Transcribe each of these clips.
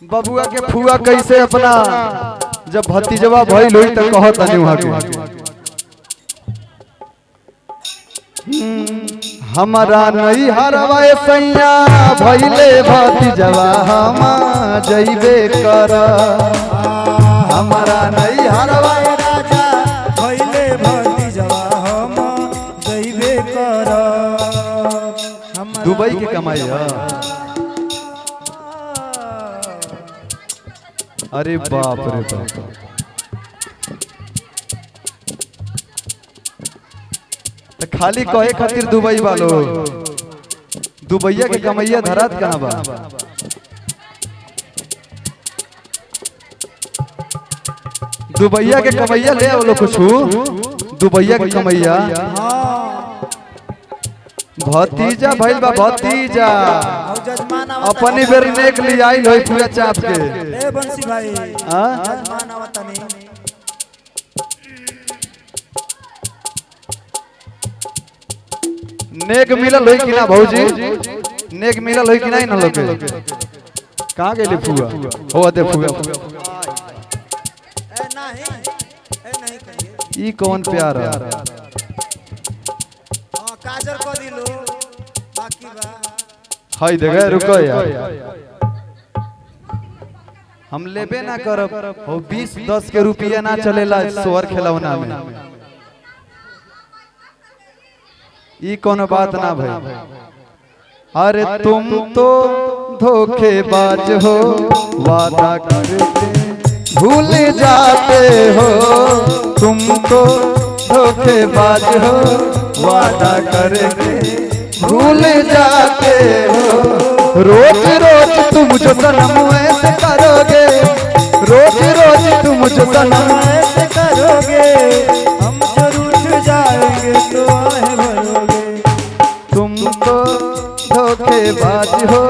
बबुआ के फुआ कैसे अपना जब भतीजवा भइल होई त कहत नहीं वहां के हमारा नहीं हरवा सैया भइले भतीजवा हम जइबे कर हमारा नहीं हरवा राजा भइले भतीजवा हम जइबे कर दुबई के कमाई है। अरे बाप रे बाप तो खाली कहे खातिर दुबई वालो दुबईया के कमैया धरात कहाँ बा दुबईया के कमैया ले आओ कुछ दुबईया के कमैया भतीजा भइल बा भतीजा अपनी बेर नेक ले आइल होई पूरा चाप के ए बंसी भाई जजमान आवतनी नेक मिलल होई कि ना भौजी नेक मिलल होई कि नहीं न लोग कहां गेली फुआ हो दे फुआ ए नहीं कहिए ई कौन प्यार है हां काजर को दिलो बाकी बा हाय देगा रुको यार हम लेबे ना करब हो 20-10 के रुपया ना चलेला सोहर खिलौना में ई कोनो बात ना भाई अरे तुम तो धोखेबाज हो वादा करके भूल जाते हो तुम तो धोखेबाज हो वादा करके भूल जाते हो रोज रोज तुम जो सनम ऐसे करोगे रोज रोज तुम जो सनम ऐसे करोगे हम जरूर उठ जाएंगे तो आए भरोगे तुम तो धोखेबाज हो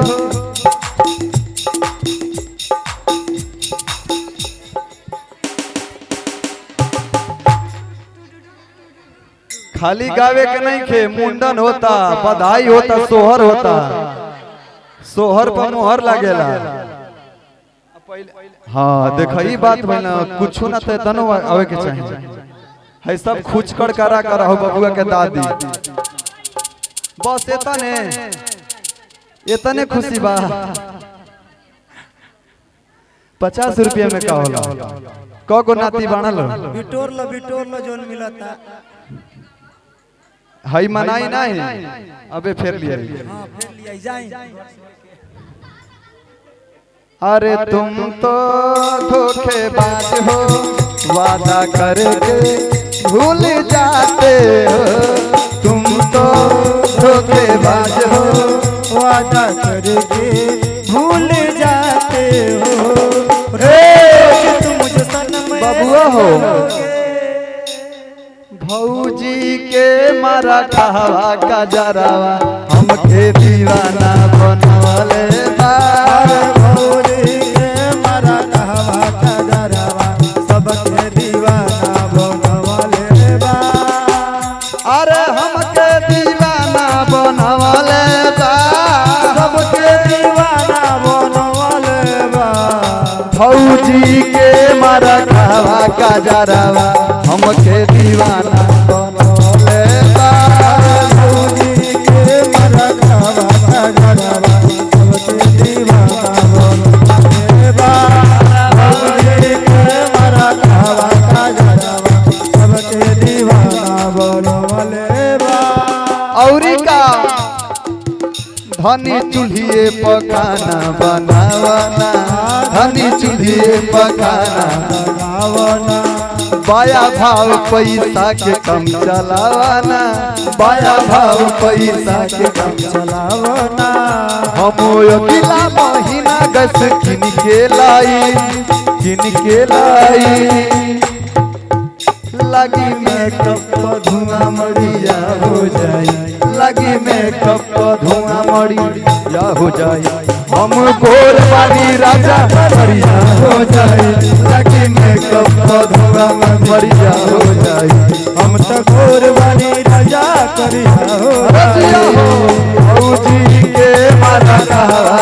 खाली गावे के नहीं खे मुंडन होता बधाई होता सोहर होता सोहर पर मोहर लागेला हाँ देखा ई बात भइला कुछ ना तो तनो आवे के चाहिए है सब खुचकड़ करा कर हो बबुआ के दादी बस इतने खुशी बा 50 रुपया में का होला क गो नाती बनल बिटोर लो जोन मिलता हई मनाई नहीं अबे फेर लिया हां फिर लिया जाए अरे तुम तो धोखेबाज हो वादा करके भूल जाते हो तुम तो धोखेबाज हो वादा करके भूल जाते हो तुम मुझे सनम बबुआ हो भौजी के मारा खावा का जरावा हमके दीवाना बनवाले बा भौजी के मारा खावा का जरावा सबके दीवाना बनवाले बा अरे हमके दीवाना बनवाले बा सबके दीवाना बनवाले बा भौजी के मारा खावा का जरावा हमके दीवाना बनवाले बा भौजी के मारा खावा का जरावा सबके दीवाना बनवाले बा भौजी के मारा खावा का जरावा सबके दीवाना बनवाले बा औरी का धनी चूल्हिए पकाना बनावाना धनी चूल्हिए पकाना बनावना बाया भाव पैसा के कम चलावाना बाया भाव पैसा के कम चलावना हम अगला महीना गस किन के लाई लगी मेकअप धुआं मरिया हो जाई लगी मेकअप धुआं मरिया हो जाई हम गोर वाली राजा मरिया हो जाई लगी मेकअप धुआं मरिया हो जाई हम तो गोर वाली राजा करिया हो भौजी के मारा कहवा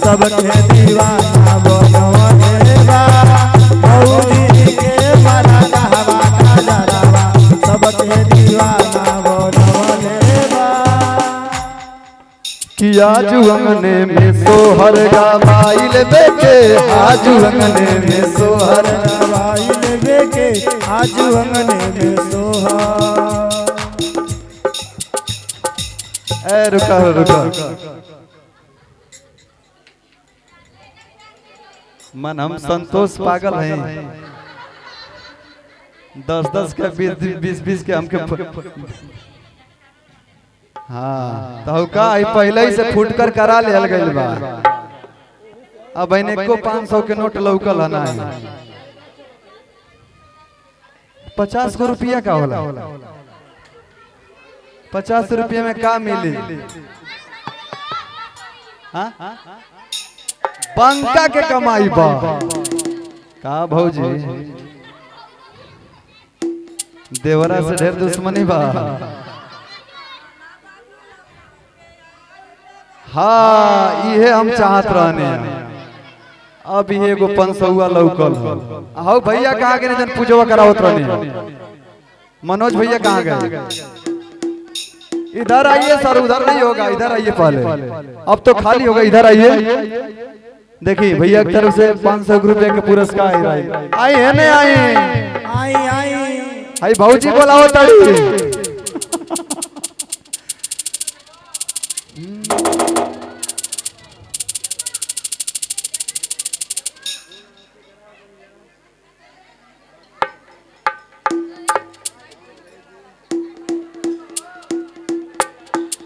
सबके दीवाना बनवले बा भौजी के मारा कहवा का जरावा सबके दीवाना बनवले बा कि आजू अंगने में सोहर गवाइल बेके आजू अंगने में सोहर गवाइल बेके आजू अंगने में सोहर। ए रुका रुका मन हम संतोष पागल हैं 10-10 के 20-20 के हमके हाँ तो का पहले ही से फूट कर करा ले गइल बा अब इन्हें को 500 के नोट लौकल है ना 50 को रुपया का होला 50 रुपये में का मिली हाँ पंका के कमाई बा का भौजी देवरा से ढेर दुश्मनी बा हाँ ये हम चाहत रहने अब ये एगो 500 लौकल हो भैया कहाँ गए जन पूजवा करावत रहने मनोज भैया कहाँ गए इधर आइए सर उधर नहीं होगा इधर आइए पहले अब तो खाली होगा इधर आइए देखिए भैया की तरफ से 500 रुपए का पुरस्कार आई है नहीं आई आई भाऊजी बोलाओ ताली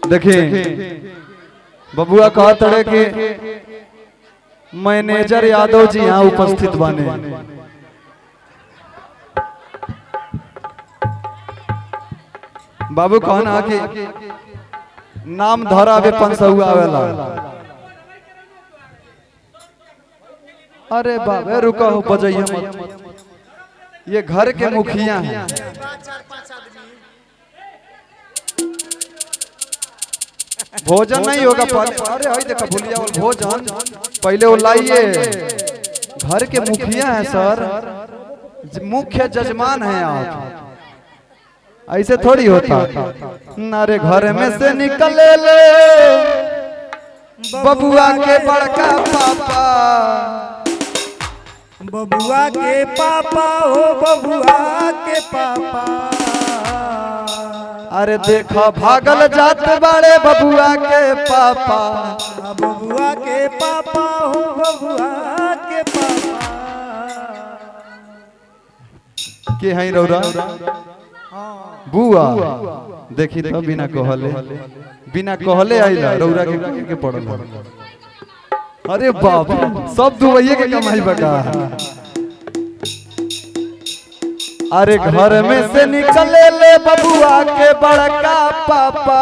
देखिए बबुआ कहत रहे कि मैनेजर यादव जी यहाँ उपस्थित बने बाबू कहना कि नाम धरा भी 500 आवेला अरे बाबे रुका हो बजाइए मत ये घर के मुखिया हैं भोजन नहीं होगा अरे हाय देखा भूलिया भोजन पहले वो लाइए घर के मुखिया हैं सर मुख्य जजमान हैं आप ऐसे थोड़ी होता नारे घर में से निकले ले बबुआ के बड़का पापा बबुआ के पापा हो बबुआ के पापा अरे देखो भागल जात बड़े बबुआ के पापा बबुआ के पापा हो बबुआ के पापा के हैं रौरा बुआ देखी तो बिना कहले आइला रौरा के पड़ल अरे बाप सब दुबई के कमाई बका अरे घर में से निकले ले बबुआ के बड़का पापा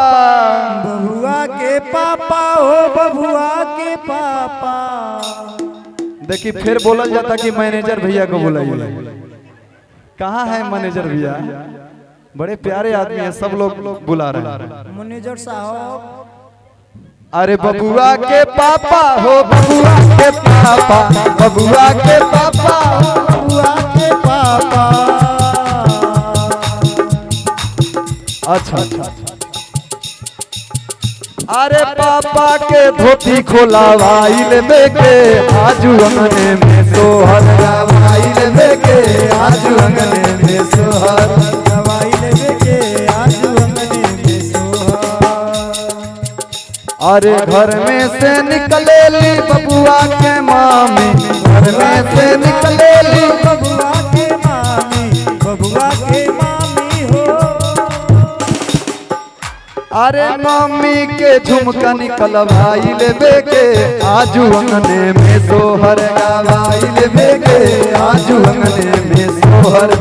बबुआ के पापा हो बबुआ के पापा देखी फिर बोला जाता कि मैनेजर भैया को बुलाइए कहाँ है मैनेजर भैया बड़े प्यारे आदमी हैं सब लोग बुला रहे हैं मैनेजर साहब अरे बबुआ के पापा हो बबुआ के पापा बबुआ के पापा हो बबुआ के पापा अच्छा अरे पापा के धोती खोलावाइल बेके आजू अंगने में सोहर गवाइल बेके आजू अंगने में सोहर गवाइल बेके आजू अंगने में सोहर अरे घर में से निकले ली बबुआ के मामी घर में से निकले ली बबुआ के मामी हो अरे मम्मी के झुमका निकल भाई ले बेके आजू अंगने में सोहर गवाइल बेके आजू अंगने में सोहर